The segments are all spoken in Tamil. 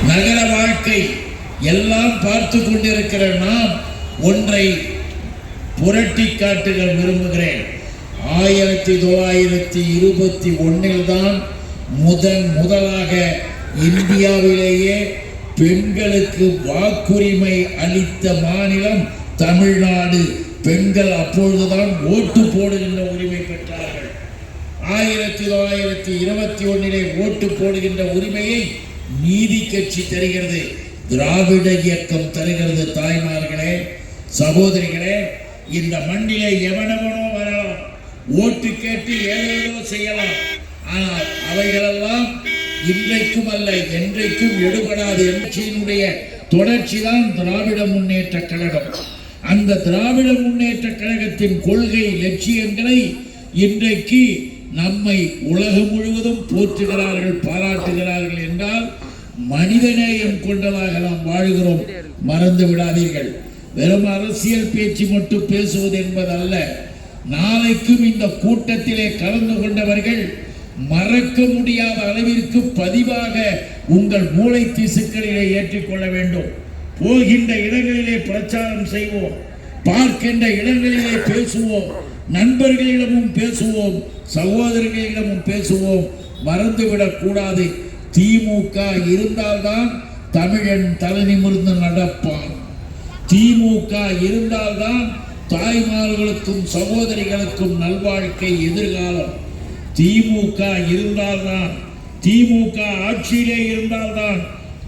நகர வாழ்க்கை எல்லாம் பார்த்து கொண்டிருக்கிற நாம் ஒன்றை புரட்டி காட்டுக விரும்புகிறேன். 1921 தான் முதலாக இந்தியாவிலேயே பெண்களுக்கு வாக்குரிமை அளித்த மாநிலம் தமிழ்நாடு. பெண்கள் அப்பொழுதுதான் ஓட்டு போடுகின்ற உரிமை பெற்றார்கள். 1921 ஓட்டு போடுகின்ற உரிமையை நீதி கட்சி தருகிறது, திராவிட இயக்கம் தருகிறது. தாய்மார்களே, சகோதரிகளே, இந்த மண்ணிலே எவனவனோ வரலாம், ஓட்டு கேட்டு ஏதோ செய்யலாம். ஆனால் அவைகளெல்லாம் இன்றைக்கும் அல்ல, என்றைக்கும் எடுபடாது. எம்ஜியினுடைய தொடர்ச்சி தான் திராவிட முன்னேற்ற கழகம். அந்த திராவிட முன்னேற்ற கழகத்தின் கொள்கை லட்சியங்களை இன்றைக்கு நம்மை உலகம் முழுவதும் போற்றுகிறார்கள், பாராட்டுகிறார்கள் என்றால் மனிதநேயம் கொண்டதாக நாம் வாழ்கிறோம். மறந்து விடாதீர்கள். வெறும் அரசியல் பேச்சு மட்டும் பேசுவது என்பதல்ல. நாளைக்கும் இந்த கூட்டத்திலே கலந்து கொண்டவர்கள் மறக்க முடியாத அளவிற்கு பதிவாக உங்கள் மூளை திசுக்களிலே ஏற்றிக்கொள்ள வேண்டும். போகின்ற இடங்களிலே பிரச்சாரம் செய்வோம், பார்க்கின்ற இடங்களிலே பேசுவோம், நண்பர்களிடமும் பேசுவோம், சகோதரர்களிடமும் பேசுவோம். மறந்துவிடக் கூடாது. திமுக இருந்தால்தான் தமிழன் தலை நிமிர்ந்து நடப்பான். திமுக இருந்தால்தான் தாய்மார்களுக்கும் சகோதரிகளுக்கும் நல்வாழ்க்கை, எதிர்காலம். திமுக இருந்தால்தான், திமுக ஆட்சியிலே இருந்தால்தான்,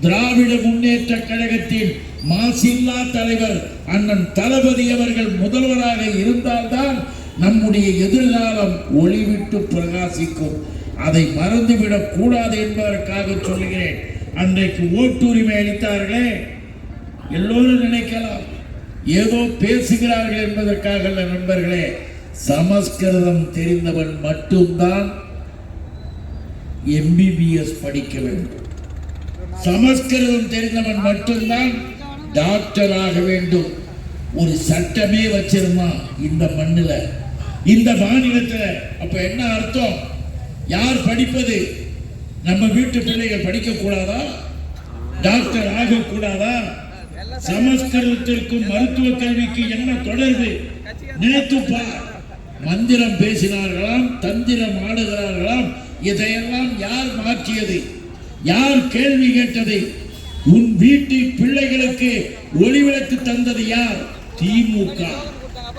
திராவிட முன்னேற்ற கழகத்தின் மாசில்லா தலைவர் அண்ணன் தளபதி அவர்கள் முதல்வராக இருந்தால்தான் நம்முடைய எதிர்காலம் ஒளிவிட்டு பிரகாசிக்கும். அதை மறந்துவிடக் கூடாது என்பதற்காக சொல்லுகிறேன். அன்றைக்கு ஓட்டுரிமை அளித்தார்களே, எல்லோரும் நினைக்கலாம் ஏதோ பேசுகிறார்கள் என்பதற்காக. நண்பர்களே, சமஸ்கிருதம் தெரிந்தவன் மட்டும்தான் MBBS படிக்க வேண்டும். சமஸ்கிருதம் தெரிந்தவன் மட்டும்தான் டாக்டர் ஆக வேண்டும். ஒரு சட்டமே வச்சிருந்தான் இந்த மண்ணில், இந்த மாநிலத்தில். அப்ப என்ன அர்த்தம்? யார் படிப்பது? நம்ம வீட்டு பிள்ளைகள் படிக்க கூடாதா? டாக்டர் ஆக கூடாதா? சமஸ்கிருதத்திற்கும் மருத்துவ கல்விக்கு என்ன தொடர்பு? நினைத்துப்பா. மந்திரம் பேசினார்களாம், தந்திரம் ஆடுகிறார்களாம். இதையெல்லாம் யார் மாற்றியது? யார் கேள்வி கேட்டது? உன் வீட்டு பிள்ளைகளுக்கு ஒளிவிளக்கு தந்தது யார்? திமுக.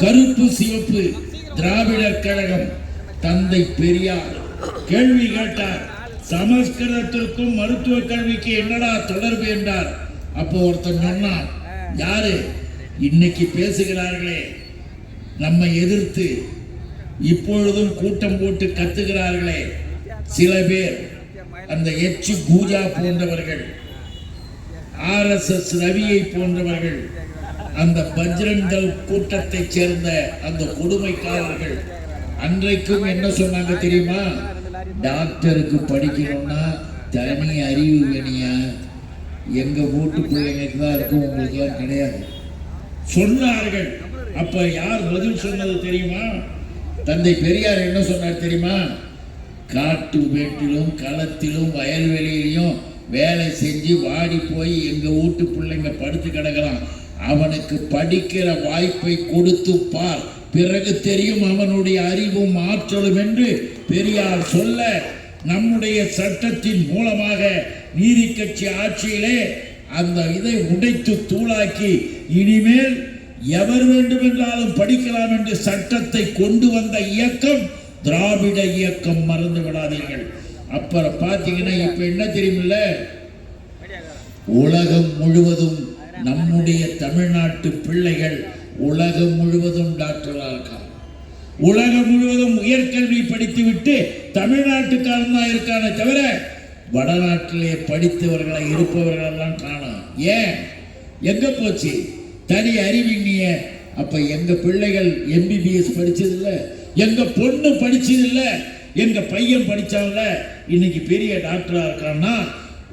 கருப்பு சிவப்பு திராவிடர் கழகம். தந்தை பெரியார் கேள்வி கேட்டார், சமஸ்கிருதத்திற்கும் மருத்துவ கல்விக்கு என்னடா தொடர்பு என்றார். அப்போ ஒருத்தன் சொன்னான், யாரு? இன்னைக்கு பேசுகிறார்களே நம்மை எதிர்த்து, இப்பொழுதும் கூட்டம் போட்டு கத்துகிறார்களே சில பேர், அந்த எச்சி பூஜா போன்றவர்கள், RSS ரவியை போன்றவர்கள், அந்த பஜ்ரங் தள் கூட்டத்தை சேர்ந்த அந்த கொடுமைக்காரர்கள் அன்றைக்கும் என்ன சொன்னாங்க தெரியுமா? டாக்டருக்கு படிக்கணும்னா தனி அறிவு வேணியா, எங்க வீட்டு பிள்ளைங்களுக்கு தான் இருக்கும், உங்களுக்கு எல்லாம் கிடையாது சொன்னார்கள். அப்ப யார் பதில் சொன்னது தெரியுமா? தந்தை பெரியார் என்ன சொன்னார் தெரியுமா? காட்டு வீட்டிலும் களத்திலும் வயல்வெளியிலையும் வேலை செஞ்சு வாடி போய் எங்க வீட்டு பிள்ளைங்க படுத்து கிடக்கலாம், அவனுக்கு படிக்கிற வாய்ப்பை கொடுத்து பார், பிறகு தெரியும் அவனுடைய அறிவும் ஆற்றலும் என்று பெரியார் சொல்ல, நம்முடைய சட்டத்தின் மூலமாக நீதி கட்சி ஆட்சியிலே அந்த இதை உடைத்து தூளாக்கி இனிமேல் எவர் வேண்டுமென்றாலும் படிக்கலாம் என்று சட்டத்தை கொண்டு வந்த இயக்கம் திராவிட இயக்கம். மறந்து விடாதீர்கள். அப்புறம் பார்த்தீங்கன்னா இப்ப என்ன தெரியுமில்ல, உலகம் முழுவதும் நம்முடைய தமிழ்நாட்டு பிள்ளைகள் உலகம் முழுவதும் டாக்டராக இருக்காங்க. உலகம் முழுவதும் உயர்கல்வி படித்து விட்டு தமிழ்நாட்டுக்காரன் தான் இருக்கானே தவிர வடநாட்டிலே படித்தவர்களை இருப்பவர்கள் எல்லாம் காணும். ஏன்? எங்க போச்சு தனி அறிவின்னிய? அப்ப எங்க பிள்ளைகள் MBBS படிச்சது இல்ல, எங்க பொண்ணு படிச்சது இல்ல, எங்க பையன் படிச்சாங்கல்ல, இன்னைக்கு பெரிய டாக்டரா இருக்கான்னா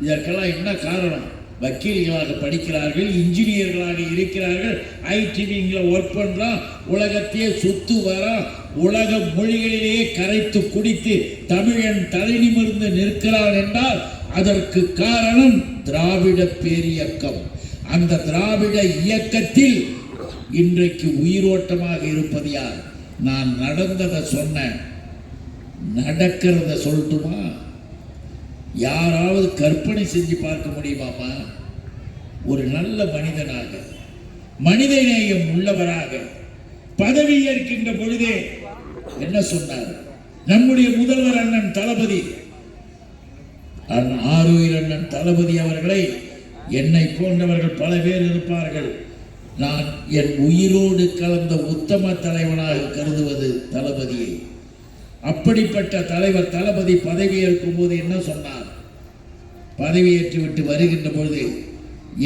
இதற்கெல்லாம் என்ன காரணம்? வக்கீல்களாக படிக்கிறார்கள், இன்ஜினியர்களாக இருக்கிறார்கள், ITவிங்கள ஒர்க் பண்றான், உலகத்தையே சுத்து வரான், உலக மொழிகளிலேயே கரைத்து குடித்து தமிழன் தலை நிமிர்ந்து நிற்கிறான் என்றால் அதற்கு காரணம் திராவிட பேரியக்கம். அந்த திராவிட இயக்கத்தில் இன்றைக்கு உயிரோட்டமாக இருப்பது யார்? நான் நடந்ததை சொன்னேன், நடக்கிறத சொல்லட்டுமா? யாராவது கற்பனை செஞ்சு பார்க்க முடியுமாமா? ஒரு நல்ல மனிதனாக, மனிதநேயம் உள்ளவராக பதவி ஏற்கின்ற பொழுதே என்ன சொன்னார்? நம்முடைய முதல்வர் அண்ணன் தளபதி, ஆரூர் அண்ணன் தளபதி அவர்களை, என்னை போன்றவர்கள் பல பேர் இருப்பார்கள், நான் என் உயிரோடு கலந்த உத்தம தலைவனாக கருதுவது தளபதியை. அப்படிப்பட்ட தலைவர் தளபதி பதவியேற்கும் போது என்ன சொன்னார்? பதவியேற்று விட்டு வருகின்ற பொழுது,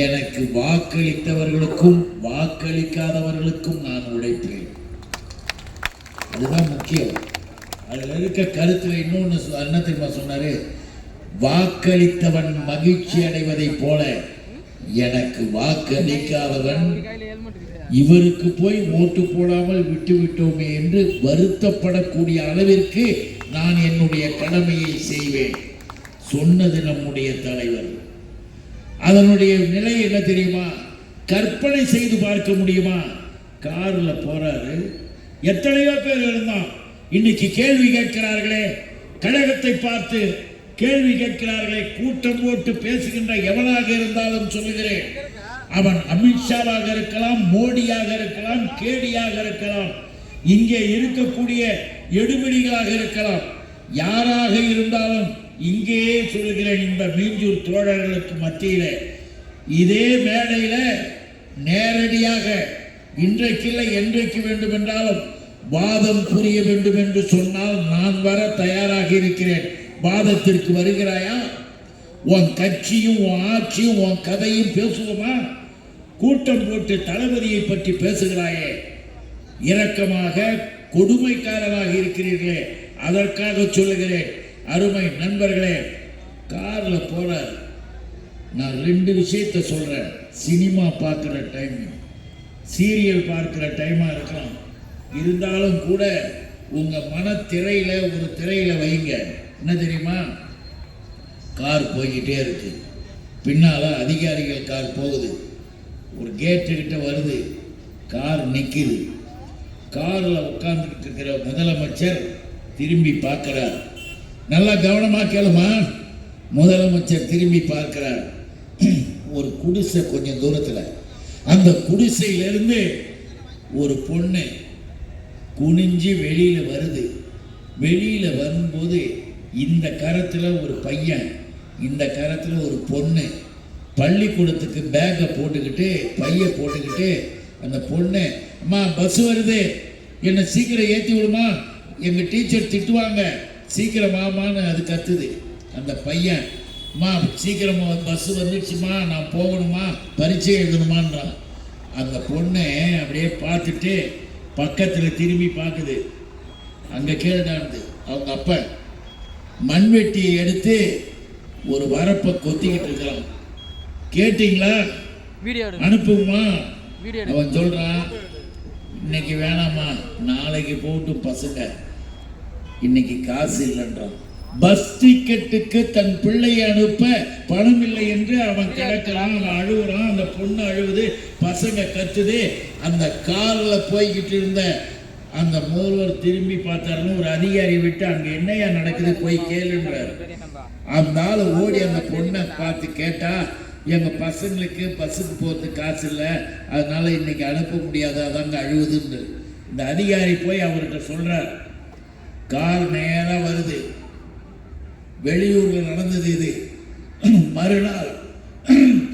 எனக்கு வாக்களித்தவர்களுக்கும் வாக்களிக்காதவர்களுக்கும் நான் உழைப்பேன். அதுதான் முக்கியம். அதில் இருக்க கருத்துல இன்னொன்று என்ன தெரியுமா சொன்னாரு? வாக்களித்தவன் மகிழ்ச்சி அடைவதை போல எனக்கு வாக்களிக்காதவன் இவருக்கு போய் ஓட்டு போடாமல் விட்டு விட்டோமே என்று வருத்தப்படக்கூடிய அளவிற்கு நான் என்னுடைய கடமையை செய்வேன் சொன்னது நம்முடைய தலைவர். அதனுடைய நிலை என்ன தெரியுமா? கற்பனை செய்து பார்க்க முடியுமா? கார்ல போறாரு, எத்தனையோ பேர் இருந்தான். இன்னைக்கு கேள்வி கேட்கிறார்களே, கழகத்தை பார்த்து கேள்வி கேட்கிறார்களே, கூட்டம் போட்டு பேசுகின்ற எவனாக இருந்தாலும் சொல்லுகிறேன், அவன் அமித்ஷாவாக இருக்கலாம், மோடியாக இருக்கலாம், கேடியாக இருக்கலாம், இங்கே இருக்கக்கூடிய எடுபிடிகளாக இருக்கலாம், யாராக இருந்தாலும் இங்கேயே சொல்லுகிறேன், இந்த மீஞ்சூர் தோழர்களுக்கு மத்தியில் இதே மேடையில நேரடியாக இன்றைக்கில்லை என்றைக்கு வேண்டும் என்றாலும் வாதம் புரிய வேண்டும் என்று சொன்னால் நான் வர தயாராக இருக்கிறேன். வாதத்திற்கு வருகிறாயா? உன் கட்சியும் உன் ஆட்சியும் உன் கதையும் பேசுவோமா? கூட்டம் போட்டு தளபதியை பற்றி பேசுகிறாயே, இரக்கமாக கொடுமைக்காரராக இருக்கிறீர்களே, அதற்காக சொல்லுகிறேன். அருமை நண்பர்களே, கார்ல போறார். நான் 2 விஷயத்தை சொல்றேன். சினிமா பார்க்கிற டைம், சீரியல் பார்க்கிற டைமா இருக்கலாம், இருந்தாலும் கூட உங்க மன திரையில ஒரு திரையில வைங்க. என்ன தெரியுமா? கார் போய்கிட்டே இருக்கு, பின்னால அதிகாரிகள் கார் போகுது, ஒரு கேட்டு கிட்ட வருது, கார் நிற்குது. கார்ல உட்கார்ந்துக்கிட்டு இருக்கிற முதலமைச்சர் திரும்பி பார்க்கிறார். நல்லா கவனமா கேளுமா. முதலமைச்சர் திரும்பி பார்க்கிறார். ஒரு குடிசை கொஞ்சம் தூரத்துல, அந்த குடிசையிலிருந்து ஒரு பொண்ணு குனிஞ்சு வெளியில வருது. வெளியில வரும்போது இந்த கரத்துல ஒரு பையன், இந்த கரத்துல ஒரு பொண்ணு, பள்ளிக்கூடத்துக்கு பேக்கை போட்டுக்கிட்டு பைய போட்டுக்கிட்டு அந்த பொண்ணு, அம்மா பஸ் வருது, என்னை சீக்கிரம் ஏற்றி விடுமா, எங்க டீச்சர் திட்டுவாங்க, சீக்கிரம் வாமான்னு அது கத்துது. அந்த பையன், அம்மா சீக்கிரமா பஸ் வந்துடுச்சுமா, நான் போகணுமா, பரீட்சை எழுதணுமான்றான். அந்த பொண்ணு அப்படியே பார்த்துட்டு பக்கத்தில் திரும்பி பார்க்குது. அங்கே கேட்டாந்து அவங்க அப்பா மண்வெட்டியை எடுத்து ஒரு வரப்பை கொத்திக்கிட்டு இருக்கிறான். கேட்டீங்களா? அனுப்புமா. அவன் சொல்றான், இன்னைக்கு வேணாமா, நாளைக்கு போட்டு பசங்க, இன்னைக்கு காசு இல்லைன்றான். பஸ் டிக்கெட்டுக்கு தன் பிள்ளையை அனுப்ப பணம் இல்லை என்று அவன் கிடக்கிறான், அவன் அழுகுறான், அந்த பொண்ணு அழுகுது, பசங்க கத்துது. அந்த காரில் போய்கிட்டு இருந்த அந்த முதல்வர் திரும்பி பார்த்தாருன்னு ஒரு அதிகாரி விட்டு, அங்க என்னையா நடக்குது போய் கேளுன்றார். அந்த ஆள் ஓடி அந்த பொண்ணை பார்த்து கேட்டா, எங்க பசங்களுக்கு பஸ்ஸுக்கு போகிறதுக்கு காசு இல்லை, அதனால இன்னைக்கு அனுப்ப முடியாது, அதாங்க அழுகுதுன்னு. இந்த அதிகாரி போய் அவர்கிட்ட சொல்றார். கார் நேரா வருது, வெளியூர்ல நடந்தது இது. மறுநாள்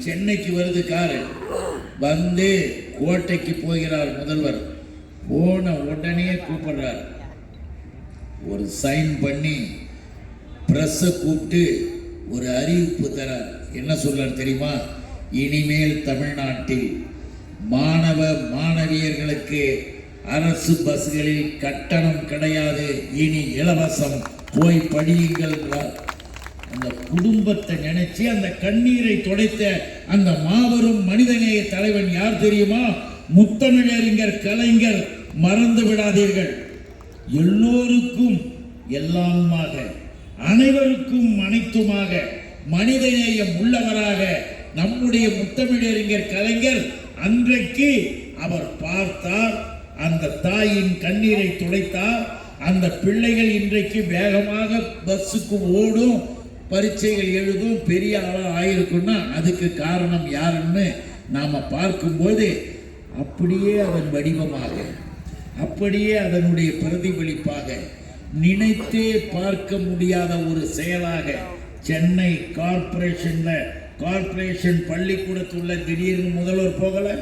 சென்னைக்கு வருது காரு, வந்து கோட்டைக்கு போகிறார் முதல்வர். போன உடனே கூப்பிடுறார், ஒரு சைன் பண்ணி பிரஸ்ஸை கூப்பிட்டு ஒரு அறிவிப்பு தரார். என்ன சொல்றார் தெரியுமா? இனிமேல் தமிழ்நாட்டில் மாணவ மாணவியர்களுக்கு அரசு பஸ்களில் கட்டணம் கிடையாது, இனி இலவசம், போய் படியுங்கள். அந்த குடும்பத்தை நினைச்சு அந்த கண்ணீரை துடைத்த அந்த மாபெரும் மனிதநேய தலைவன் யார் தெரியுமா? முத்தமிழறிஞர் கலைஞர். மறந்து விடாதீர்கள். எல்லோருக்கும் எல்லாமாக, அனைவருக்கும் அனைத்துமாக மனிதநேயம் உள்ளவராக நம்முடைய முத்தமிழறிஞர் கலைஞர் அன்றைக்கு அவர் பார்த்தார். அந்த தாயின் கண்ணீரை துடைத்தார். அந்த பிள்ளைகள் இன்றைக்கு வேகமாக பஸ்ஸுக்கு ஓடும், பரீட்சைகள் எழுதும், பெரிய ஆளாக ஆயிருக்குன்னா அதுக்கு காரணம் யாருன்னு நாம் பார்க்கும்போது அப்படியே அதன் வடிவமாக, அப்படியே அதனுடைய பிரதிபலிப்பாக, நினைத்தே பார்க்க முடியாத ஒரு செயலாக சென்னை கார்ப்பரேஷன் பள்ளிக்கூடத்துள்ள திடீர்னு முதல்வர் போகலை,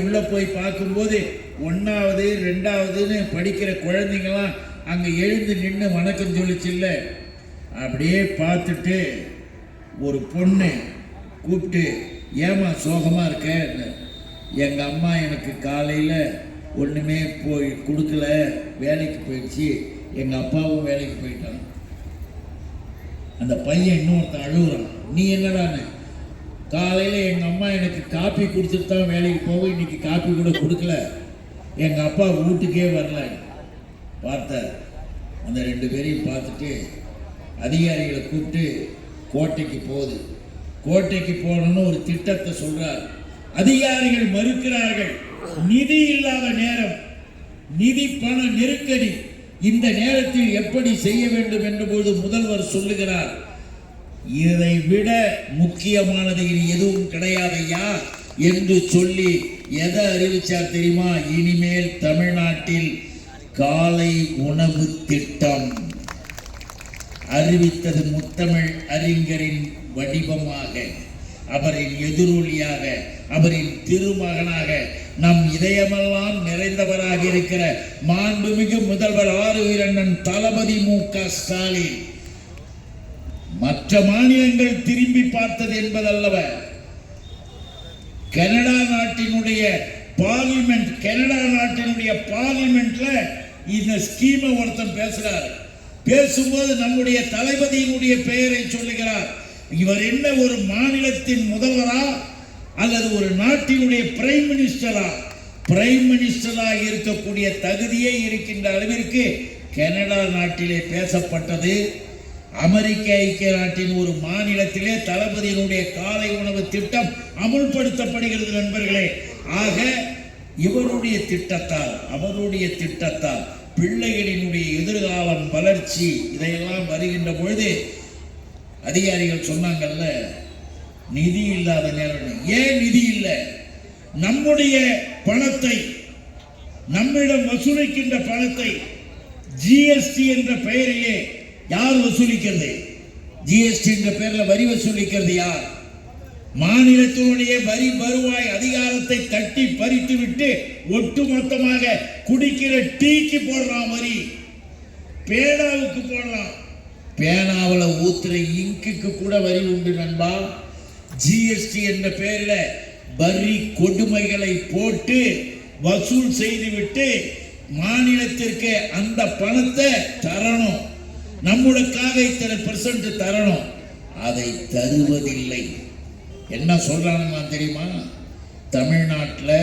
உள்ளே போய் பார்க்கும்போது 1வது 2வதுன்னு படிக்கிற குழந்தைங்களாம் அங்கே எழுந்து நின்று வணக்கம் சொல்லிச்சில்ல. அப்படியே பார்த்துட்டு ஒரு பொண்ணு கூப்பிட்டு, ஏமா சோகமாக இருக்க? எங்கள் அம்மா எனக்கு காலையில் ஒன்றுமே போய் கொடுக்கல, வேலைக்கு போயிடுச்சு, எங்கள் அப்பாவும் வேலைக்கு போயிட்டான். அந்த பையன் இன்னொருத்தன் அழுகுறான். நீ என்னடான்னு? காலையில் எங்கள் அம்மா எனக்கு காப்பி கொடுத்துட்டு தான் வேலைக்கு போக, இன்னைக்கு காப்பி கூட கொடுக்கல, எங்கள் அப்பா வீட்டுக்கே வரல. பார்த்தார். அந்த 2 பேரையும் பார்த்துட்டு அதிகாரிகளை கூப்பிட்டு கோட்டைக்கு போகுது. கோட்டைக்கு போகணும்னு ஒரு திட்டத்தை சொல்றார். அதிகாரிகள் மறுக்கிறார்கள். நிதி இல்லாத நேரம், நிதி பண நெருக்கடி, இந்த நேரத்தில் எப்படி செய்ய வேண்டும் என்றபோது முதல்வர் சொல்லுகிறார், இதை விட முக்கியமானது இனி எதுவும் கிடையாதையா என்று சொல்லி எதை அறிவிச்சார் தெரியுமா? இனிமேல் தமிழ்நாட்டில் காலை உணவு திட்டம் அறிவித்தது. முத்தமிழ் அறிஞரின் வடிவமாக, அவரின் எதிரொலியாக, அவரின் திருமகனாக, நம் இதயமெல்லாம் நிறைந்தவராக இருக்கிற மாண்புமிகு முதல்வர் ஆருயிரண்ணன் தளபதி மு.க. ஸ்டாலின் மற்ற மாநிலங்கள் திரும்பி பார்த்தது என்பதல்லவ, கனடா நாட்டினுடைய பார்லிமெண்ட்ல இந்த ஸ்கீமை ஒருத்தன் பேசுறாரு. பேசும்போது நம்முடைய தளபதியினுடைய பெயரை சொல்லுகிறார். இவர் என்ன ஒரு மாநிலத்தின் முதல்வரா அல்லது ஒரு நாட்டினுடைய பிரைம் மினிஸ்டரா? பிரைம் மினிஸ்டராக இருக்கக்கூடிய தகுதியே இருக்கின்ற அளவிற்கு கனடா நாட்டிலே பேசப்பட்டது. அமெரிக்க ஐக்கிய நாட்டின் ஒரு மாநிலத்திலே தளபதியினுடைய காலை உணவு திட்டம் அமுல்படுத்தப்படுகிறது நண்பர்களே. ஆக இவருடைய திட்டத்தால், அவருடைய திட்டத்தால் பிள்ளைகளினுடைய எதிர்காலம், வளர்ச்சி, இதையெல்லாம் வருகின்ற பொழுது அதிகாரிகள் சொன்னாங்கல்ல, நிதி இல்லாத நேரம். ஏன் நிதி இல்லை? நம்முடைய பணத்தை, நம்மிடம் வசூலிக்கின்ற பணத்தை ஜிஎஸ்டி என்ற பெயரிலே யார் வசூலிக்கிறது? ஜிஎஸ்டி என்ற பெயரில் வரி வசூலிக்கிறது யார்? மாநிலத்தினுடைய வரி வருவாய் அதிகாரத்தை தட்டி பறித்து விட்டு ஒட்டுமொத்தமாக குடிக்கிற டீக்கு போடுறான் வரி, பேனாவுக்கு போடலாம், பேனாவில் ஊத்துற இங்குக்கு கூட வரி உண்டு நண்பா. ஜிஎஸ்டி என்ற பெயரில் வரி கொடுமைகளை போட்டு வசூல் செய்துவிட்டு மாநிலத்திற்கு அந்த பணத்தை தரணும், நம்மளுக்காக இத்தனை % தரணும், அதை தருவதில்லை. என்ன சொல்றாங்க தெரியுமா? தமிழ்நாட்டில்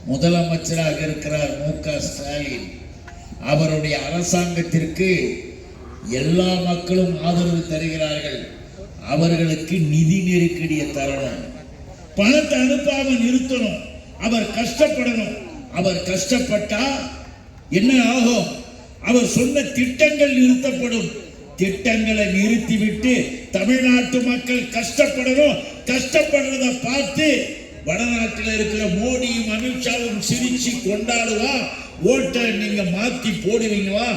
முதலமைச்சராக இருக்கிறார் மு.க. ஸ்டாலின். அவருடைய அரசாங்கத்திற்கு எல்லா மக்களும் ஆதரவு தருகிறார்கள். அவர்களுக்கு நிதி நெருக்கடியை தரணும், பணத்தை அனுப்பாம நிறுத்தணும், அவர் கஷ்டப்படணும். அவர் கஷ்டப்பட்டா என்ன ஆகும்? அவர் சொன்ன திட்டங்கள் நிறுத்தப்படும். திட்டங்களை நிறுத்திவிட்டு தமிழ்நாட்டு மக்கள் கஷ்டப்படணும். கஷ்டப்படுறத பார்த்து வடநாட்டில் இருக்கிற மோடியும் அமித்ஷாவும் சிரிச்சு கொண்டாடுவா, ஓட்டை நீங்க மாத்தி போடுவீங்களா?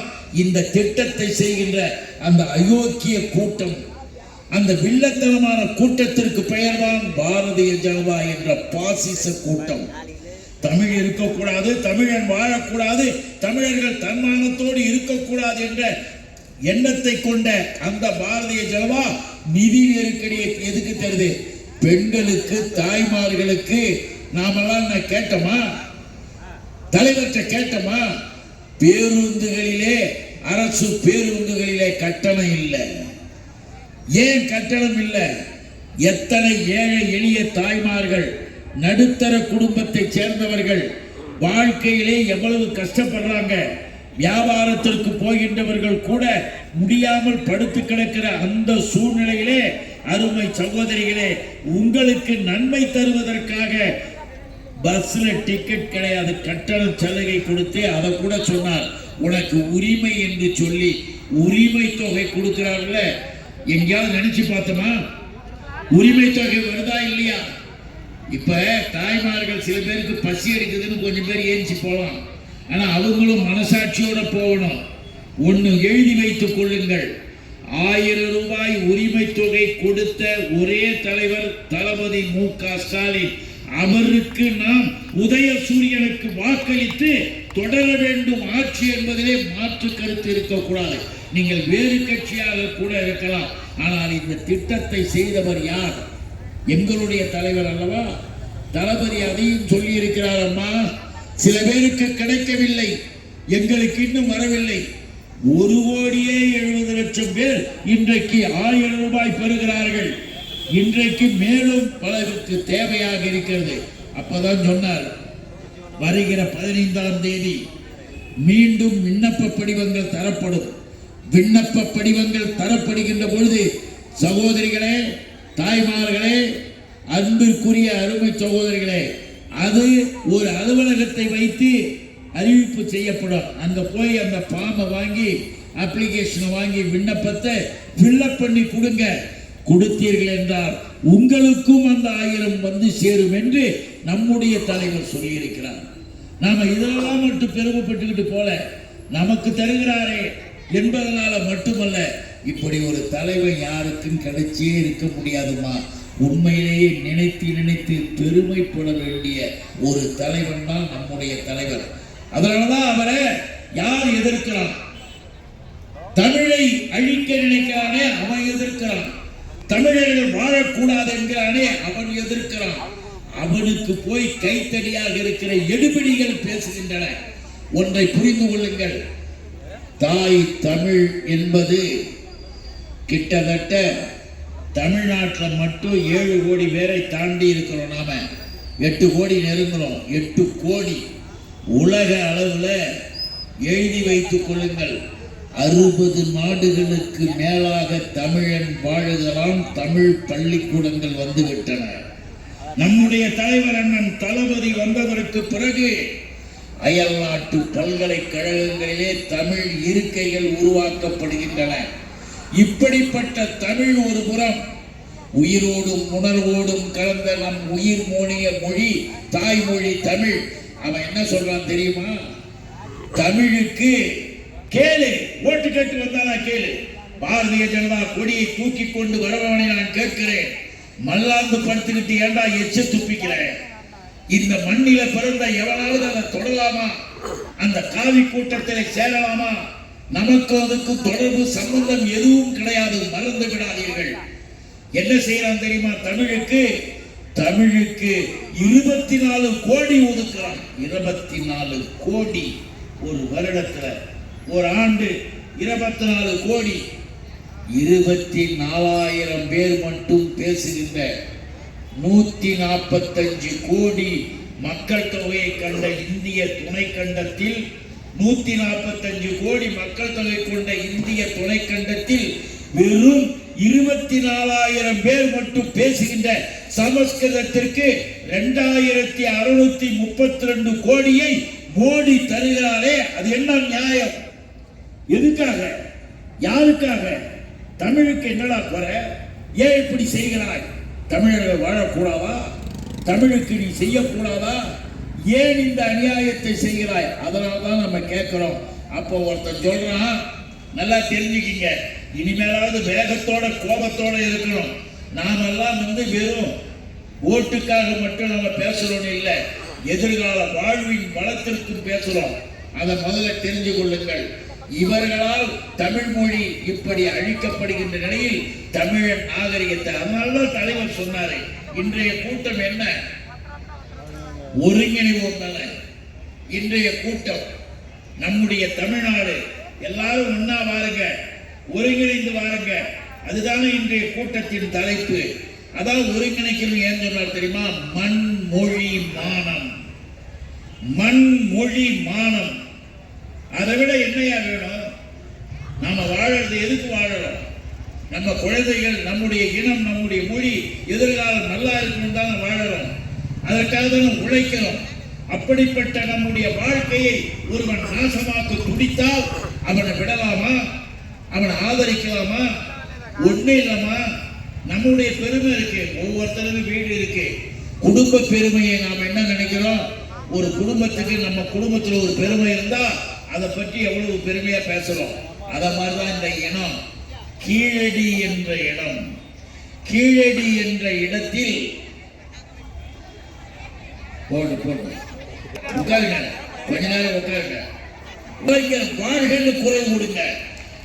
இந்த திட்டத்தை செய்கின்ற அந்த அயோக்கிய கூட்டம், அந்த வில்லத்தனமான கூட்டத்திற்கு பெயர்தான் பாரதிய ஜனதா என்ற பாசிச கூட்டம். தமிழ் இருக்கக்கூடாது, தமிழன் வாழக்கூடாது, தமிழர்கள் தன்மானத்தோடு இருக்கக்கூடாது என்ற எண்ணத்தை கொண்ட அந்த பாரதிய ஜனதா நிதி நெருக்கடியை எதுக்கு தருது? பெண்களுக்கு, தாய்மார்களுக்கு. நாமெல்லாம் கேட்டோமா? தலைவர்கிட்ட கேட்டோமா? பேருந்துகளிலே, அரசு பேருந்துகளிலே கட்டணம் இல்லை. ஏன் கட்டணம் இல்லை? எத்தனை ஏழை எளிய தாய்மார்கள், நடுத்தர குடும்பத்தை சேர்ந்தவர்கள் வாழ்க்கையிலே எவ்வளவு கஷ்டப்படுறாங்க. வியாபாரத்திற்கு போகின்றவர்கள் கூட முடியாமல் படுத்து கிடக்கிற அந்த சூழ்நிலையிலே அருமை சகோதரிகளே, உங்களுக்கு நன்மை தருவதற்காக பஸ்ல டிக்கெட் கிடையாது, கட்டண சலுகை கொடுத்து அதை கூட சொன்னார், உனக்கு உரிமை என்று சொல்லி உரிமை தொகை கொடுக்கிறார்கள. எங்கேயாவது நினைச்சு பார்த்தோமா? உரிமை தொகை வருதா இல்லையா? இப்ப தாய்மார்கள் சில பேருக்கு பசி எடுக்குதுன்னு கொஞ்சம் பேர் ஏஞ்சி போகலாம், ஆனா அவங்களும் மனசாட்சியோட போகணும். ஒன்னு எழுதி வைத்துக் கொள்ளுங்கள், 1000 ரூபாய் உரிமை தொகை கொடுத்த ஒரே தலைவர் தளபதி மு.க. ஸ்டாலின். அவருக்கு நாம் உதயசூரியனுக்கு வாக்களித்து தொடர வேண்டும் ஆட்சி என்பதிலே மாற்று கருத்து இருக்கக்கூடாது. நீங்கள் வேறு கட்சியாக கூட இருக்கலாம், ஆனால் இந்த திட்டத்தை செய்தவர் யார்? எங்களுடைய தலைவர் அல்லவா? தளபதி அதையும் சொல்லி இருக்கிறார். அம்மா, சில பேருக்கு கிடைக்கவில்லை, எங்களுக்கு இன்னும் வரவில்லை. 1,70,00,000 பேர் இன்றைக்கு 1000 ரூபாய் பெறுகிறார்கள். இன்றைக்கு மேலும் பலருக்கு தேவையாக இருக்கிறது. அப்பதான் சொன்னார், வருகிற 15ஆம் தேதி மீண்டும் விண்ணப்ப படிவங்கள் தரப்படும். விண்ணப்ப படிவங்கள் தரப்படுகின்ற பொழுது சகோதரிகளே, தாய்மார்களே, அன்பிற்குரிய அருமை சகோதரிகளே, அது ஒரு அலுவலகத்தை வைத்து அறிவிப்பு செய்யப்படும். அங்க போய் அந்த ஃபார்மை வாங்கி, அப்ளிகேஷனை வாங்கி, விண்ணப்பத்தை ஃபில்அப் பண்ணி கொடுங்க. கொடுத்தீர்கள் என்றால் உங்களுக்கும் அந்த 1000 வந்து சேரும் என்று நம்முடைய தலைவர் சொல்லியிருக்கிறார். நாம இதெல்லாம் மட்டும் பெருமைப்பட்டுக்கிட்டு போல, நமக்கு தருகிறாரே என்பதனால மட்டுமல்ல, இப்படி ஒரு தலைவர் யாருக்கும் கிடைச்சே இருக்க முடியாதுமா. உண்மையிலேயே நினைத்து நினைத்து பெருமைப்பட வேண்டிய ஒரு தலைவன் தான் நம்முடைய தலைவர். அதனாலதான் அவரை யார் எதிர்க்கிறான்? தமிழை அழிக்க நினைக்கிறானே அவன் எதிர்க்கிறான். தமிழர்கள் வாழக்கூடாது என்கிறானே அவன் எதிர்க்கிறான். அவனுக்கு போய் கைத்தடியாக இருக்கிற எடுபிடிகள் பேசுகின்றன. ஒன்றை புரிந்து கொள்ளுங்கள், தாய் தமிழ் என்பது கிட்டத்தட்ட தமிழ்நாட்டில் மட்டும் 7 கோடி பேரை தாண்டி இருக்கிறோம். நாம 8 கோடி நெருங்குறோம். 8 கோடி. உலக அளவில் எழுதி வைத்துக் கொள்ளுங்கள், 60 நாடுகளுக்கு மேலாக தமிழன் வாழுகிறான். தமிழ் பள்ளிக்கூடங்கள் வந்துவிட்டன. நம்முடைய தலைவர் அண்ணன் தளபதி வந்ததற்கு பிறகு அயல் நாட்டு பல்கலைக்கழகங்களிலே தமிழ் இருக்கைகள் உருவாக்கப்படுகின்றன. இப்படிப்பட்ட தமிழ் ஒரு புறம், உயிரோடும் உணர்வோடும் கலந்த நம் உயிர் மோனிய மொழி, தாய்மொழி தமிழ். அவன் என்ன சொல்றான் தெரியுமா? தமிழுக்கு கேளு, ஓட்டு கேட்டு வந்தாலா கேளு. பாரதிய ஜனதா கொடியை தூக்கி கொண்டு வரவனை நான் கேட்கிறேன், மல்லாந்து படுத்துக்கிட்டு ஏண்டா எச்ச துப்பிக்கிறேன்? இந்த மண்ணில பிறந்த எவனாவது அதை தொடலாமா? அந்த காவி கூட்டத்தில் சேரலாமா? நமக்கு அதுக்கு தொடர்பு சம்பந்தம் எதுவும் கிடையாது. மறந்து விடாதீர்கள். என்ன செய்யறான் தெரியுமா? தமிழுக்கு 24 கோடி ஒதுக்குறான். 24 கோடி ஒரு வருடத்துல, ஒரு ஆண்டு 24 கோடி. 24,000 பேர் மட்டும் பேசுகின்ற 145 கோடி மக்கள் தொகையை கண்ட இந்திய துணைக்கண்டத்தில், 145 கோடி மக்கள் தொகை கொண்ட இந்திய துணைக்கண்டத்தில் வெறும் 24,000 பேர் மட்டும் பேசுகின்ற சமஸ்கிருதத்திற்கு 2,632 கோடியை மோடி தருகிறாரே, அது என்ன நியாயம்? எதுக்காக? யாருக்காக? தமிழுக்கு என்னடா குறை? ஏன் இப்படி செய்கிறாய்? தமிழர்கள் வாழக்கூடாதா? தமிழுக்கு நீ செய்யக்கூடாதா? ஏன் இந்த அநியாயத்தை செய்கிறாய்? அதனால்தான் நம்ம கேட்கிறோம். அப்போ ஒருத்தன் சொல்றான், நல்லா தெரிஞ்சுக்கிங்க, இனிமேலாவது வேகத்தோட கோபத்தோட இருக்கணும். நாமெல்லாம் வெறும் ஓட்டுக்காக மட்டும் நம்ம பேசுறோம் இல்லை, எதிர்கால வாழ்வின் வளத்திற்கும் பேசுறோம். அதை முதல்ல தெரிஞ்சு கொள்ளுங்கள். இவர்களால் தமிழ் மொழி இப்படி அழிக்கப்படுகின்ற நிலையில் தமிழன் நாகரிகத்தை, அதனால்தான் தலைவர் சொன்னாரு, இன்றைய கூட்டம் என்ன? ஒருங்கிணைவோம் தானே இன்றைய கூட்டம். நம்முடைய தமிழ்நாடு எல்லாரும் ஒன்னா வாருங்க, ஒருங்கிணைந்து வாருங்க, அதுதானே இன்றைய கூட்டத்தின் தலைப்பு. அதான் ஒருங்கிணைக்கணும். ஏன் சொன்னார் தெரியுமா? மண் மொழி மானம். மண் மொழி மானம். அதை விட என்னையா வேணும்? நாம வாழறது எதுக்கு வாழறோம்? நம்ம குழந்தைகள், நம்முடைய இனம், நம்முடைய மொழி, எதிர்காலம் நல்லா இருக்கணும் தானே வாழறோம். அதற்காக தானே உழைக்கிறோம். அப்படிப்பட்ட நம்முடைய வாழ்க்கையை ஒருவன் நாசமாக்க துடித்தால் அவனை விடலாமா? அவனை ஆதரிக்கலாமா? ஒண்ணு இல்லமா. நம்முடைய பெருமை இருக்கு, ஒவ்வொருத்தருக்கும் வீடு இருக்கு. குடும்ப பெருமையை நாம் என்ன நினைக்கிறோம்? ஒரு குடும்பத்துக்கு, நம்ம குடும்பத்தில் ஒரு பெருமை இருந்தா அதை பற்றி எவ்வளவு பெருமையா பேசுறோம். அத மாதிரிதான் இந்த இனம். கீழடி என்ற இடம், கீழடி என்ற இடத்தில் போடு உட்காருங்க, கொஞ்ச நேரம் உட்காருங்க. வாழ்கள் குரல் கொடுங்க.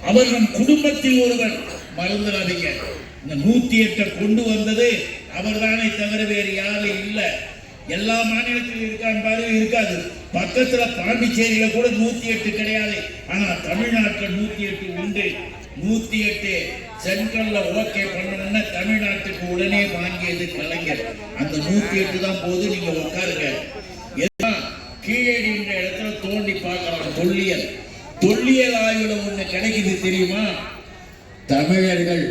அவர் நம் குடும்பத்தில் ஒருவர். மறந்துடாதீங்க, இந்த 108 கொண்டு வந்தது அவர் தானே தவிர வேறு யாரும் இல்லை. எல்லா மாநிலத்திலும் இருக்கான்னு பாருங்க, இருக்காது. பக்கத்துல பாண்டிச்சேரியில கூட 108 கிடையாது. ஆனா தமிழ்நாட்டில் 108 உண்டு. 108 சென்ட்ரல்ல ஓகே பண்ணணும்னா தமிழ்நாட்டுக்கு உடனே வாங்கியது கலைஞர். அந்த 108 தான் போது. நீங்க உட்காருங்க. கீழடி என்ற இடத்துல தோண்டி பார்க்கலாம். தொல்லியல் ஆய்வுல ஒண்ணு கிடைக்குது தெரியுமா? தமிழர்கள்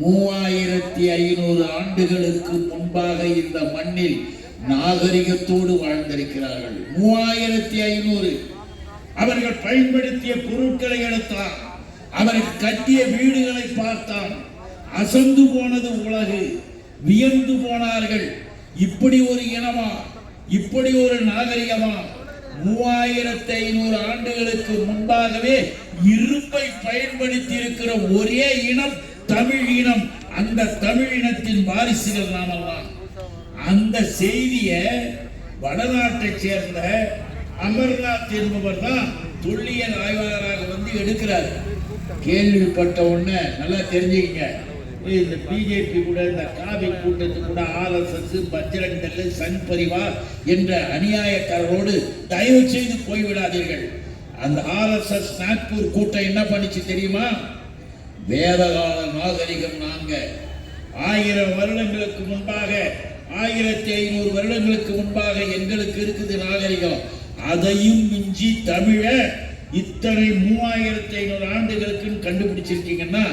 3500 ஆண்டுகளுக்கு முன்பாக இந்த மண்ணில் நாகரிகத்தோடு வாழ்ந்திருக்கிறார்கள். 3500. அவர்கள் பயன்படுத்திய பொருட்களை எடுத்தான், அவர்கள் கட்டிய வீடுகளை பார்த்தான். அசந்து போனது உலகு. வியந்து போனார்கள். இப்படி ஒரு இனமா, இப்படி ஒரு நாகரிகமா? 3500 ஆண்டுகளுக்கு முன்பாகவே இரும்பை பயன்படுத்தி இருக்கிற ஒரே இனம் தமிழ் இனம். அந்த தமிழ் இனத்தின் வாரிசுகள் நாமெல்லாம். அந்த செய்திய வடநாட்டை சேர்ந்த அமர்நாத் என்பவர் தான் தொல்லியல் ஆய்வாளராக வந்து எடுக்கிறார். கேள்விப்பட்ட உடனே நல்லா தெரிஞ்சுக்கங்க, இந்த பிஜேபி கூட, இந்த காவி கூட்டத்துக்கு கூட, RSS, பஜ்ரங் தள், சங் பரிவார் என்ற அநியாயக்காரரோடு தயவு செய்து போய்விடாதீர்கள். அந்த RSS நாக்பூர் கூட்டம் என்ன பண்ணிச்சு தெரியுமா? வேதகால நாகரிகம் நாங்க 1000 வருடங்களுக்கு முன்பாக, 1500 வருடங்களுக்கு முன்பாக எங்களுக்கு இருக்குது நாகரிகம். அதையும் மிஞ்சி தமிழ இத்தனை 3500 ஆண்டுகளுக்கு கண்டுபிடிச்சிருக்கீங்கன்னா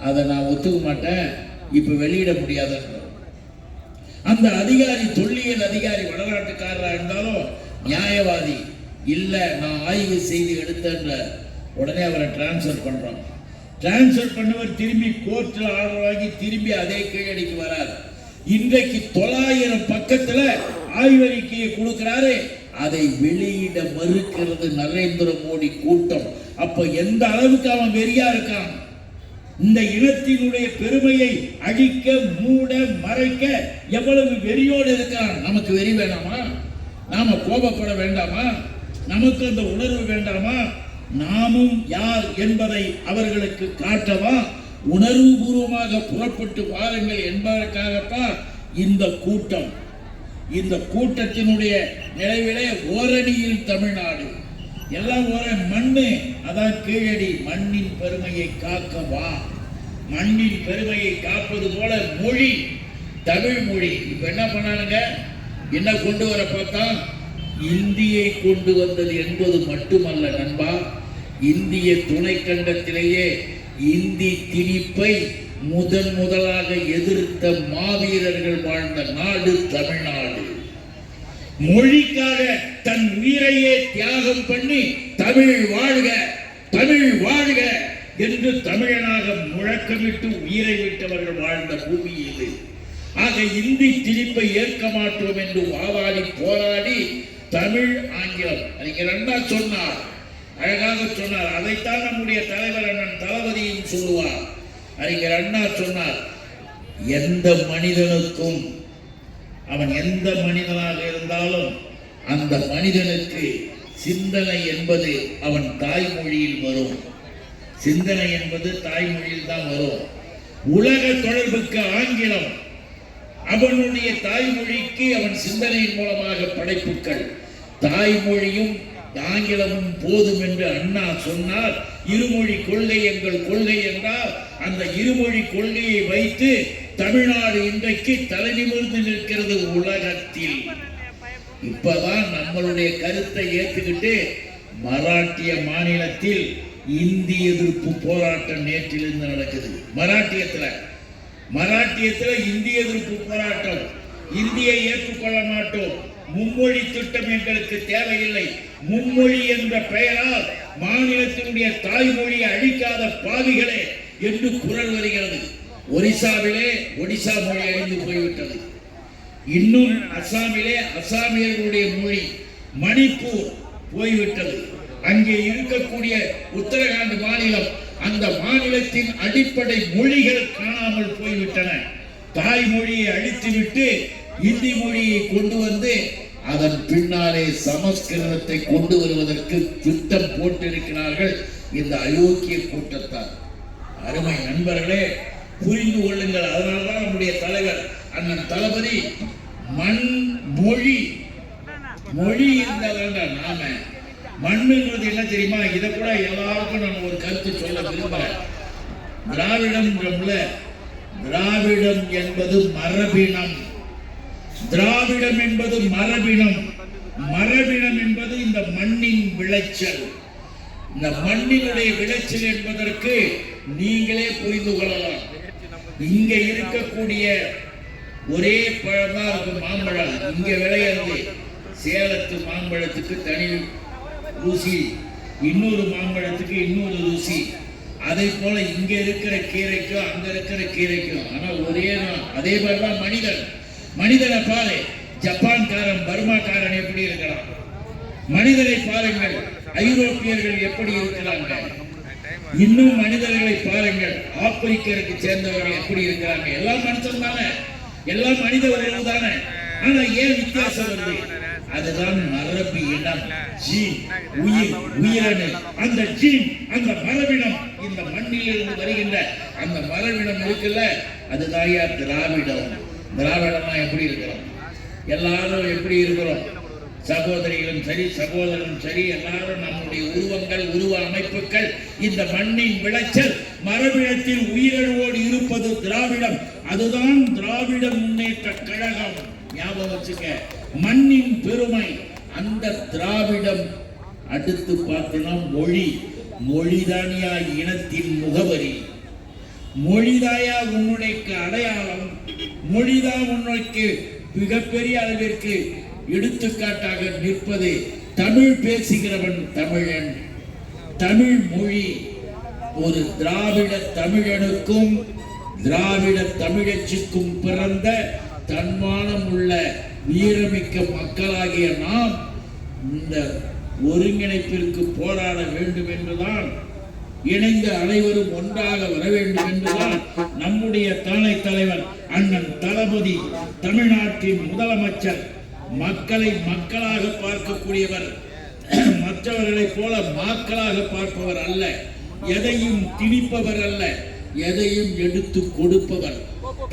அதை நான் ஒத்துக்க மாட்டேன். இப்ப வெளியிட முடியாத அந்த அதிகாரி, தொல்லியல் அதிகாரி வடநாட்டுக்காரரா இருந்தாலும் நியாயவாதி இல்ல, நான் ஆய்வு செய்து எடுத்தேன்ற உடனே அவரை டிரான்ஸ்பர் பண்றோம். டிரான்ஸ்பர் பண்ணவர் திரும்பி கோர்ட்ல ஆர்டர் வாங்கி திரும்பி அதே கீழடிக்கு வரார். இன்றைக்கு 900 பக்கத்துல ஆய்வறிக்கையை கொடுக்கிறாரு. அதை வெளியிட மறுக்கிறது நரேந்திர மோடி கூட்டம். அப்ப எந்த அளவுக்கு அவன் வெறியா இருக்கான்? இந்த இனத்தினுடைய பெருமையை அழிக்க, மூட, மறைக்க எவ்வளவு வெறியோடு இருக்கிறான். நமக்கு வெறி வேண்டாமா? நாம கோபப்பட வேண்டாமா? நமக்கு அந்த உணர்வு வேண்டாமா? நாமும் யார் என்பதை அவர்களுக்கு காட்டவா? உணர்வு பூர்வமாக புறப்பட்டு வாருங்கள் என்பதற்காகத்தான் இந்த கூட்டம். இந்த கூட்டத்தினுடைய நிறைவிலே ஓரணியில் தமிழ்நாடு, எல்லாம் ஒரு மண்ணு, அதான் கீழடி. மண்ணின் பெருமையை காக்கவா? மண்ணின் பெருமையை காப்பது போல மொழி, தமிழ் மொழி. இப்ப என்ன பண்ணானுங்க? என்ன கொண்டு வர பார்த்தா இந்தியை கொண்டு வந்தது என்பது மட்டுமல்ல நண்பா, இந்திய துணைக்கண்டத்திலேயே இந்தி திணிப்பை முதலாக எதிர்த்த மாவீரர்கள் வாழ்ந்த நாடு தமிழ்நாடு. மொழிக்காக தன் உயிரையே தியாகம் பண்ணி தமிழ் வாழ்க, தமிழ் வாழ்க என்று தமிழனாக முழக்கமிட்டு உயிரை விட்டவர்கள் வாழ்ந்த பூமி இது. ஆக இந்தி திணிப்பை ஏற்க மாட்டோம் என்று வாதாடி போராடி தமிழ், ஆங்கிலம், அறிஞர் அண்ணா சொன்னார், அழகாக சொன்னார். அதைத்தான் நம்முடைய தலைவர் அண்ணன் தளபதியும் சொல்லுவார். அறிஞர் அண்ணா சொன்னார், எந்த மனிதனுக்கும், அவன் எந்த மனிதனாக இருந்தாலும் அந்த மனிதனுக்கு சிந்தனை என்பது அவன் தாய்மொழியில் வரும். சிந்தனை என்பது தாய்மொழியில் தான் வரும். உலக தொடர்புக்கு ஆங்கிலம், அவனுடைய தாய்மொழிக்கு அவன் சிந்தனையின் மூலமாக படைப்புகள். தாய்மொழியும் ஆங்கிலமும் போதும் என்று அண்ணா சொன்னார். இருமொழி கொள்கை எங்கள் கொள்கை என்றால் அந்த இருமொழி கொள்கையை வைத்து தமிழ்நாடு இன்றைக்கு தலைநிமிர்ந்து நிற்கிறது உலகத்தில். இப்பதான் நம்மளுடைய கருத்தை ஏற்றுக்கிட்டு மராட்டிய மாநிலத்தில் இந்தி எதிர்ப்பு போராட்டம் நேற்றிலிருந்து நடக்குது. மராட்டியத்தில் இந்தி எதிர்ப்பு போராட்டம். இந்தியை ஏற்றுக்கொள்ள மாட்டோம், மும்மொழி திட்டம் எங்களுக்கு தேவையில்லை, மும்மொழி என்ற பெயரால் மாநிலத்தினுடைய தாய்மொழியை அழிக்காத பாவிகளே என்று குரல் வருகிறது. ஒரிசாவிலே ஒடிசா மொழி அழிந்து போய்விட்டது. இன்னும் அசாமிலே அசாமியர்களுடைய மொழி, மணிப்பூர் போய்விட்டது. அங்கே இருக்கக்கூடிய உத்தரகாண்ட் மாநிலம், அந்த மாநிலத்தின் அடிப்படை மொழிகள் காணாமல் போய்விட்டன. தாய்மொழியை அழித்துவிட்டு இந்தி மொழியை கொண்டு வந்து அதன் பின்னாலே சமஸ்கிருதத்தை கொண்டு வருவதற்கு திட்டம் போட்டிருக்கிறார்கள் இந்த அயோக்கிய கூட்டத்தார். அருமை நண்பர்களே, புரிந்து கொள்ளுங்கள். அதனால்தான் நம்முடைய தலைவர் அண்ணன் தளபதி மண் மொழி இருந்தால் நாம மண்ணுங்கிறது என்ன தெரியுமா? இதை கூட எல்லாருக்கும் நான் ஒரு கருத்து சொல்ல விரும்புகிறேன். திராவிடம் என்பது மரபினம். திராவிடம் என்பது மரபினம். மரபினம் என்பது இந்த மண்ணின் விளைச்சல். இந்த மண்ணினுடைய விளைச்சல் என்பதற்கு நீங்களே புரிந்து கொள்ளலாம். இங்க இருக்கக்கூடிய ஒரே பழமா இருக்கும் மாம்பழம், இங்க விளையாது. சேலத்து மாம்பழத்துக்கு தனி ருசி, இன்னொரு மாம்பழத்துக்கு இன்னொரு ருசி. அதே போல இங்க இருக்கிற கீரைக்கும் அங்க இருக்கிற கீரைக்கும் ஆனா ஒரே தான். அதே மாதிரிதான் மனிதனை பாரு. ஜப்பான்காரன் பர்மாக்காரன் எப்படி இருக்கிறான், மனிதனை பாருங்கள். ஐரோப்பியர்கள் எப்படி இருக்கிறாங்க, இன்னும் மனிதர்களை பாருங்கள். ஆப்பிரிக்கருக்கு சேர்ந்தவர்கள் எப்படி இருக்கிறாங்க. எல்லாம் மனுஷன் தானே, எல்லாம் மனித உறவு தானே. ஆனா ஏன் வித்தியாசம் வருது? அதுதான் மரபு இனம், ஜீன், உயிரணு. அந்த ஜீன், அந்த மரபினம், இந்த மண்ணில் இருந்து வருகின்ற அந்த மரபினம் இருக்குல்ல, அதுதான் திராவிடம். திராவிடமா எப்படி இருக்கிறோம்? எல்லாரும் எப்படி இருக்கிறோம்? சகோதரிகளும் சரி, சகோதரனும் சரி, எல்லாரும் நம்முடைய உருவங்கள், உருவ அமைப்புகள் இந்த மண்ணின் விளைச்சல். மரபினத்தில் உயிரோடு இருப்பது திராவிடம். அதுதான் திராவிட முன்னேற்ற கழகம். ஞாபகம் வச்சுக்க, மண்ணின் பெருமை அந்த திராவிடம். அடுத்து பார்த்தோம்னா மொழிதானியா இனத்தின் முகவரி, மொழிதாயா உன்னுடைய அடையாளம், மொழிதான் உன்னுக்கு மிகப்பெரிய அளவிற்கு எடுத்துக்காட்டாக நிற்பது. தமிழ் பேசுகிறவன் தமிழன். தமிழ் மொழி ஒரு திராவிட தமிழனுக்கும் திராவிட தமிழச்சிக்கும் பிறந்த தன்மானம் உள்ள வீரமிக்க மக்களாகிய நாம் இந்த ஒருங்கிணைப்பிற்கு போராட வேண்டும் என்றுதான், இணைந்து அனைவரும் ஒன்றாக வர வேண்டும் என்றுதான் நம்முடைய தலைவர் அண்ணன் தளபதி, தமிழ்நாட்டின் முதலமைச்சர், மக்களை மக்களாக பார்க்கக்கூடியவர், மற்றவர்களைப் போல மக்களாக பார்ப்பவர் அல்ல, எதையும் திணிப்பவர் அல்ல, எதையும் எடுத்து கொடுப்பவர்.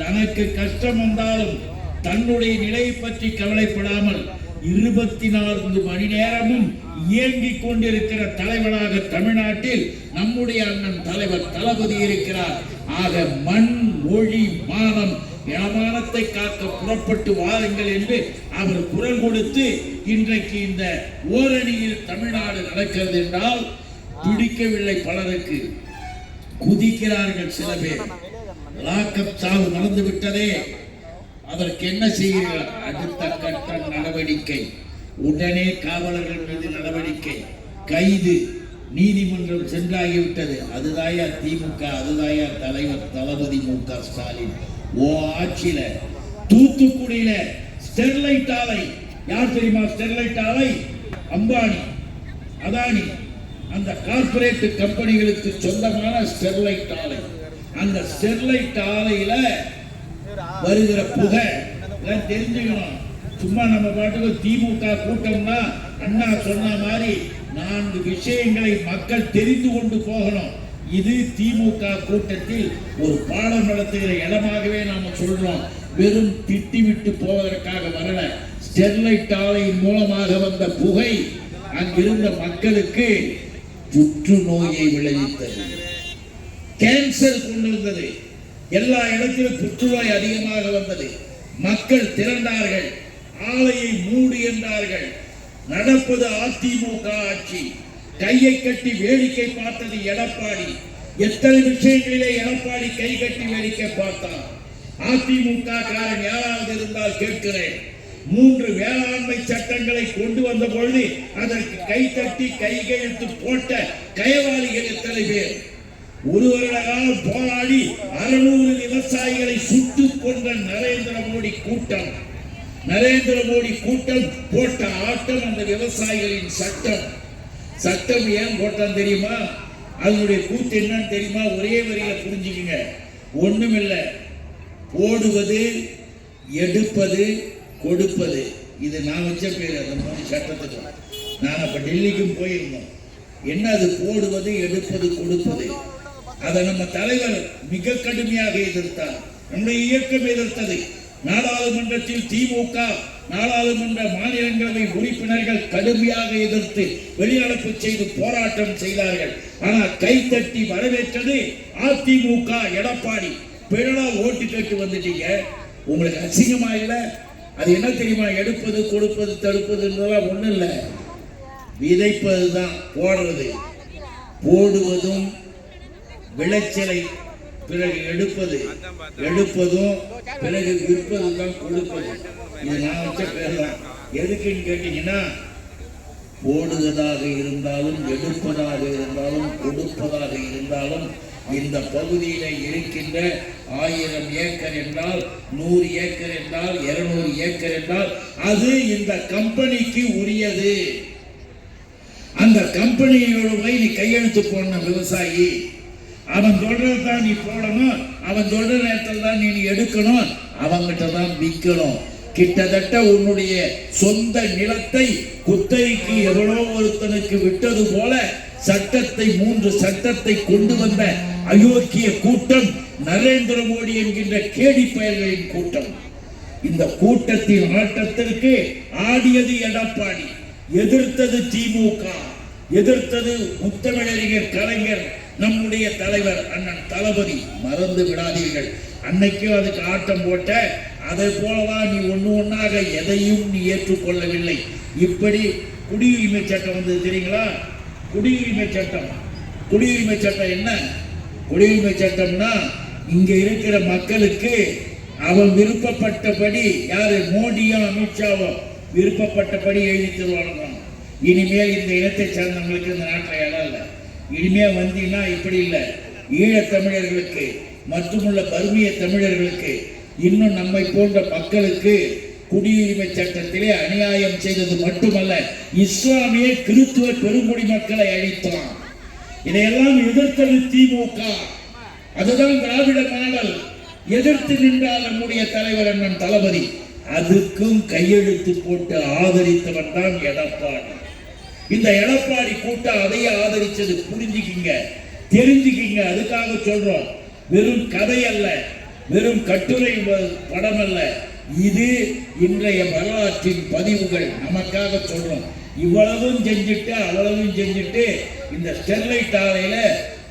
தனக்கு கஷ்டம் வந்தாலும் தன்னுடைய நிலையை பற்றி கவலைப்படாமல் 24 மணி நேரமும் இயங்கிக் கொண்டிருக்கிற தலைவராக தமிழ்நாட்டில் நம்முடைய அண்ணன் தலைவர் தளபதி இருக்கிறார். ஆக மண், மொழி, மானம், மானத்தை காக்க புறப்பட்டு வாருங்கள் என்று அவர் குரல் கொடுத்து இன்றைக்கு இந்த ஓரணியில் தமிழ்நாடு நடக்கிறது என்றால் பிடிக்கவில்லை. பலருக்கு குதிக்கிறார்கள். சில பேர் லாக்கப் சாவு நடந்து விட்டதே, அதற்கு என்ன செய்கிறார்? அடுத்த கட்ட நடவடிக்கை, உடனே காவலர்கள் மீது நடவடிக்கை, கைது, நீதிமன்றம் சென்றாகிவிட்டது. அதுதாயா திமுக, அதுதாயா தலைவர் தளபதி மு.க. ஸ்டாலின். ஓ ஆட்சியில தூத்துக்குடியில ஸ்டெர்லைட் ஆலை, யார் தெரியுமா? ஸ்டெர்லைட் ஆலை அம்பானி, அதானி, அந்த கார்பரேட் கம்பெனிகளுக்கு சொந்தமான ஸ்டெர்லைட் ஆலை. அந்த ஸ்டெர்லைட் ஆலையில வருகிற புகை தெரிஞ்சுக்கணும். சும்மா நம்ம பாட்டுக்கு திமுக கூட்டம்னா அண்ணா சொன்ன மாதிரி 4 விஷயங்களை மக்கள் தெரிந்து கொண்டு போகணும். இது திமுக கூட்டத்தில் ஒரு பாடம் நடத்துகிற இடமாகவே நாம சொல்றோம். வெறும் திட்டிவிட்டு போவதற்காக வரல. ஸ்டெர்லைட் ஆலையின் மூலமாக வந்த புகை அங்கிருந்த மக்களுக்கு புற்றுநோயை விளைவித்தது, கேன்சர் கொண்டு வந்தது. எல்லா இடத்திலும் புற்றுநோய் அதிகமாக வந்தது. மக்கள் திரண்டார்கள், ஆலையை மூடு என்றார்கள். நடப்பது அதிமுக ஆட்சி. கையை கட்டி வேடிக்கை பார்த்தது எடப்பாடி. எத்தனை விஷயங்களிலே எடப்பாடி கை கட்டி வேடிக்கை பார்த்தார். அதிமுக காரன் யாராவது இருந்தால் கேட்கிறேன். 3 வேளாண்மை சட்டங்களை கொண்டு வந்த பொழுது அதற்கு கை தட்டி கையெழுத்து போட்ட கயவாளிகள் எத்தனை பேர்? ஒரு வருட காலம் போராடி 600 விவசாயிகளை சுட்டுக் கொன்ற நரேந்திர மோடி கூட்டம் போட்ட ஆட்டம் அந்த விவசாயிகளின் சட்டம் ஏன் போட்டான் தெரியுமா? அதனுடைய கூத்து என்னன்னு தெரியுமா? ஒரே வரியில புரிஞ்சுக்குங்க. ஒண்ணுமில்ல, போடுவது, எடுப்பது, கொடுப்பது. இது நான் வச்ச பேர் அந்த 3 சட்டத்துக்கு. நான் அப்ப டெல்லிக்கும் போயிருந்தோம். என்ன அது போடுவது, எடுப்பது, கொடுப்பது? அதை நம்ம தலைவர் மிக கடுமையாக எதிர்த்தார். நம்முடைய இயக்கம் எதிர்த்தது. நாடாளுமன்றத்தில் திமுக நாடாளுமன்ற மாநிலங்களவை உறுப்பினர்கள் கடுமையாக எதிர்த்து வெளிநடப்பு செய்து போராட்டம் செய்தார்கள். ஆனால் கைத்தட்டி வரவேற்றது அதிமுக எடப்பாடி. பிறனா ஓட்டு கேட்டு வந்துட்டீங்க, உங்களுக்கு அசிங்கமா இல்லை? அது என்ன தெரியுமா? எடுப்பது, கொடுப்பது, தடுப்பதுன்றதெல்லாம் ஒண்ணும் இல்லை. விதைப்பதுதான் போடுறது. போடுவதும் விளைச்சலை பிறகு எடுப்பதும் பிறகு விற்பதுதான் கொடுப்பது. இது நான் வச்ச பேர் தான். எதுக்குன்னு கேட்டீங்கன்னா, போடுவதாக இருந்தாலும், எடுப்பதாக இருந்தாலும், கொடுப்பதாக இருந்தாலும் இந்த பகுதியில இருக்கின்ற 1000 ஏக்கர் என்றால், 100 ஏக்கர் என்றால், 200 ஏக்கர் என்றால் அது இந்த கம்பெனிக்கு உரியது. அந்த கம்பெனியோட போய் நீ கையெழுத்து போன விவசாயி, அவன் சொல்றதான் நீ போடணும், அவன் சொல்ற நேரத்தில் தான் நீ எடுக்கணும், அவங்கிட்ட தான் விற்கணும். கிட்டத்தட்ட உன்னுடைய சொந்த நிலத்தை குத்தகைக்கு எவ்வளோ ஒருத்தனுக்கு விட்டது போல சட்டத்தை 3 சட்டத்தை கொண்டு வந்த அயோக்கிய கூட்டம் நரேந்திர மோடி என்கின்ற கேடி பயல்களின் கூட்டம். இந்த கூட்டத்தின் ஆட்டத்திற்கு ஆடியது எடப்பாடி, எதிர்த்தது திமுக, எதிர்த்தது முத்தமிழறிஞர் கலைஞர், நம்முடைய தலைவர் அண்ணன் தளபதி. மறந்து விடாதீர்கள், அன்னைக்கும் அதுக்கு ஆட்டம் போட்ட. அதை போலதான் நீ ஒன்னாக எதையும் நீ ஏற்றுக்கொள்ளவில்லை. இப்படி குடியுரிமை சட்டம் வந்தது தெரியுங்களா? குடியுரிமை சட்டம் என்ன? குடியுரிமை சட்டம்னா இங்க இருக்கிற மக்களுக்கு அவன் விருப்பப்பட்டபடி, யாரு மோடியோ அமித்ஷாவோ விருப்பப்பட்டபடி எழுதி தருவாங்க. இனிமேல் இந்த இனத்தை சார்ந்தவங்களுக்கு இந்த நாட்டில் இடம் இல்லை. இனிமே வந்தீங்கன்னா இப்படி இல்லை. ஈழத் தமிழர்களுக்கு மற்றுமுள்ள பர்மிய தமிழர்களுக்கு, இன்னும் நம்மை போன்ற மக்களுக்கு குடியுரிமை சட்டத்திலே அநியாயம் செய்தது மட்டுமல்ல, இஸ்லாமிய கிறிஸ்துவ பெருங்குடி மக்களை அழித்தான். இதையெல்லாம் எதிர்த்தது திமுக. அதுதான் திராவிட மாடல். எதிர்த்து நின்றால் நம்முடைய தலைவர் அண்ணன் தளபதி. அதுக்கும் கையெழுத்து போட்டு ஆதரித்தவன் தான் எடப்பாடி. இந்த எடப்பாடி கூட்டம் அதையே ஆதரிச்சது. புரிஞ்சுக்கிங்க, தெரிஞ்சுக்கிங்க. அதுக்காக சொல்றோம். வெறும் கதை அல்ல, வெறும் கட்டுரை படம் அல்ல. இது இன்றைய வரலாற்றின் பதிவுகள். நமக்காக சொல்றோம். இவ்வளவும் செஞ்சுட்டு அவ்வளவும் செஞ்சுட்டு இந்த ஸ்டெர்லைட் ஆலையில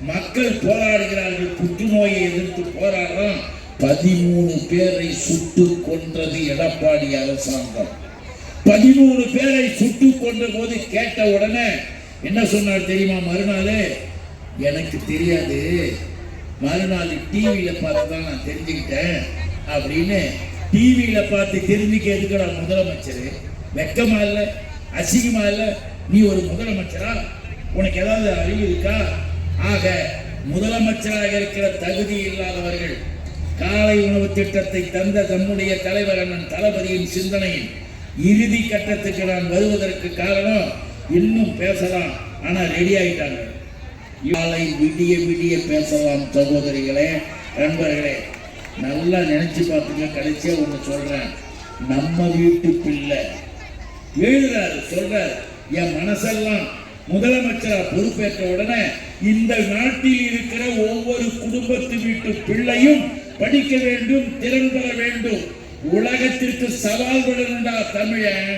மக்கள் போராடுகிறார்கள். புற்றுநோயை எதிர்த்து போராடுறோம். 13 பேரை சுட்டு கொன்றது எடப்பாடி அரசாங்கம். 13 பேரை சுட்டு கொன்ற போது கேட்ட உடனே என்ன சொன்னார் தெரியுமா? மறுநாள் எனக்கு தெரியாது, மறுநாள் டிவியில பார்த்துதான் நான் தெரிஞ்சுக்கிட்டேன் அப்படின்னு. டிவியில பார்த்து தெரிஞ்சுக்க எதுக்கடா முதலமைச்சர்? வெக்கமா இல்லை? அசிங்கமா இல்லை? நீ ஒரு முதலமைச்சரா? உனக்கு ஏதாவது அறிவு இருக்கா? ஆக முதலமைச்சராக இருக்கிற தகுதி இல்லாதவர்கள் காலை உணவு திட்டத்தை தந்த தம்முடைய தலைவர் அண்ணன் தளபதியின் சிந்தனையின் இறுதி கட்டத்துக்கு நான் வருவதற்கு காரணம், இன்னும் பேசலாம் ஆனா ரெடி ஆயிட்டாங்க. காலை விடிய விடிய பேசலாம். சகோதரிகளே, நண்பர்களே, நல்லா நினைச்சு பார்த்துங்க. கடைசியா ஒண்ணு சொல்றேன். நம்ம வீட்டு பிள்ளை எழுதுறாரு, சொல்றாரு, என் மனசெல்லாம் முதலமைச்சரா பொறுப்பேற்ற உடனே இந்த நாட்டில் இருக்கிற ஒவ்வொரு குடும்பத்து வீட்டு பிள்ளையும் படிக்க வேண்டும், திறன் பெற வேண்டும், உலகத்திற்கு சவால் விடணும்டா தமிழன்.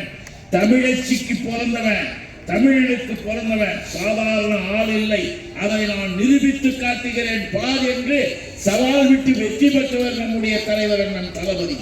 தமிழச்சிக்கு பிறந்தவன், தமிழனுக்கு பிறந்தவன் சாதாரண ஆள் இல்லை. அதை நான் நிரூபித்து காட்டுகிறேன் பார் என்று சவால் விட்டு வெற்றி பெற்றவர் நம்முடைய தலைவர் அண்ணன் தளபதி.